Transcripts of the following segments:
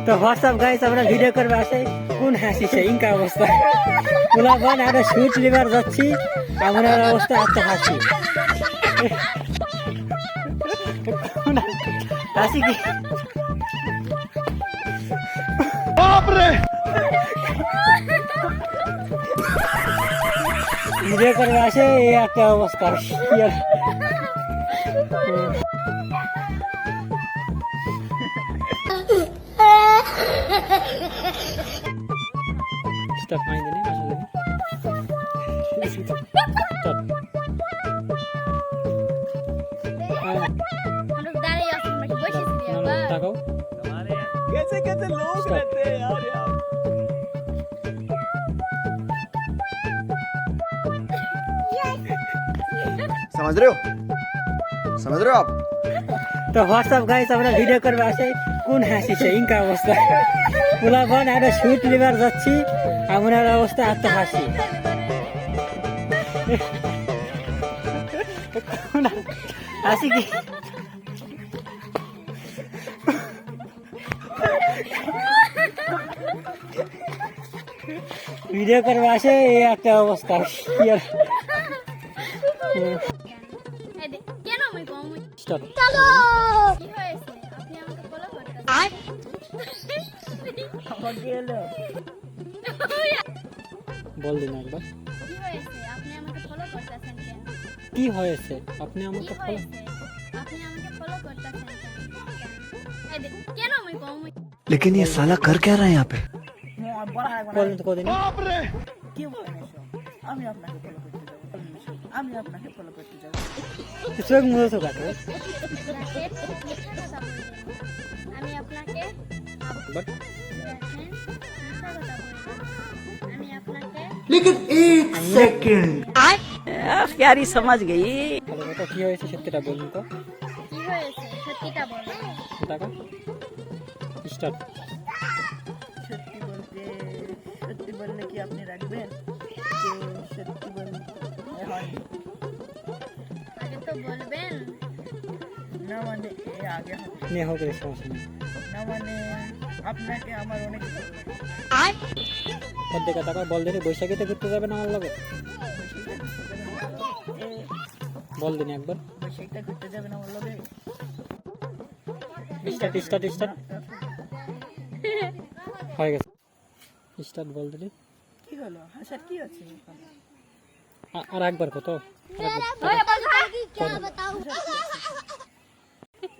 তো WhatsApp guys আমরা video করবে আসে কোন হাসিছে ইনকা অবস্থা পুলা বান আর শুট লিবার যাচ্ছি আমরা অবস্থা এত হাসি হাসি কি বাপ রে ভিডিও করবে আসে এই একটা অবস্থা Stop main ini masuk lagi. Stop. हम लोग दारे या फिर मैं बस इसलिए Nama takau. कैसे कैसे लोग रहते हैं यार यार समझ रहे हो आप তো হোয়াটসঅ্যাপ গাইস আমরা ভিডিও করবে আসে কোন হাসিছে ইনকা অবস্থা পুলা বান আর শুট লিবার যাচ্ছি আমরা অবস্থা এত হাসি হাসি কি ভিডিও করবে আসে এই একটা অবস্থা কেন আমি কম স্টপ চলো কি হয়েছে আপনি আমাকে ফলো করতেছেন বল দিন একবার কি হয়েছে আপনি আমাকে ফলো করতেছেন কেন কি হয়েছে আপনি আমাকে কি ফলো হয়েছে আপনি আমাকে ফলো করতেছেন কেন আমি কম लेकिन ये साला कर क्या रहा है यहाँ पे বলেন তো কদিন কি বলেন এসব? আমি আপনাকে ফলো করতে যাবো আমি আপনাকে ফলো করতে যাবো চোখ মুছে তো কাটো আমি আপনাকে বাট আমি আপনাকে लेकिन एक सेकंड प्यारी समझ गई ভালো কথা কি হয়েছে সত্যিটা বলুন তো কি হয়েছে সত্যিটা বলুন টাকা স্টার্ট সত্যি বললে কি আপনি রাখবেন যে সত্যি বললে হয় আগে তো বলবেন না মানে এ আগে হবে নিয়ে হোক রে সমস্যা নেই না মানে আপনাকে আমার অনেক ভালো লাগে অর্ধেক টাকা বল দিলে বৈশাখীতে ঘুরতে যাবেন আমার লগে বল দিন একবার সেইটা ঘুরতে যাবেন আমার লগে স্টার্ট স্টার্ট স্টার্ট হয়ে গেছে স্টার্ট বল দিলি কি হলো হাসার কি আছে এখানে? আর একবার কত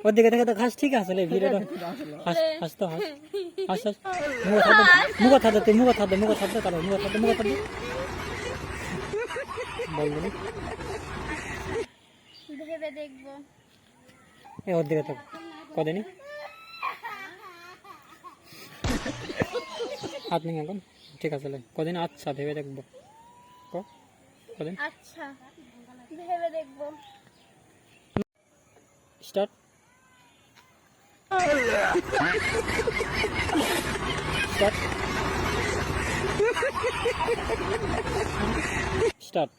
ওদিকে দেখে তো ঘাস ঠিক আছে রে ভিডিওটা হাস হাস তো হাস হাস হাস মুখ থাদে তুই মুখ থাদে কারো মুখ থাদে বল দিলি ভেবে দেখবো এ ওদিকে তো কদিনই হাত নিয়ে এখন ঠিক আছে কদিন আচ্ছা ভেবে দেখবো কদিন আচ্ছা ভেবে দেখবো স্টার্ট স্টার্ট স্টার্ট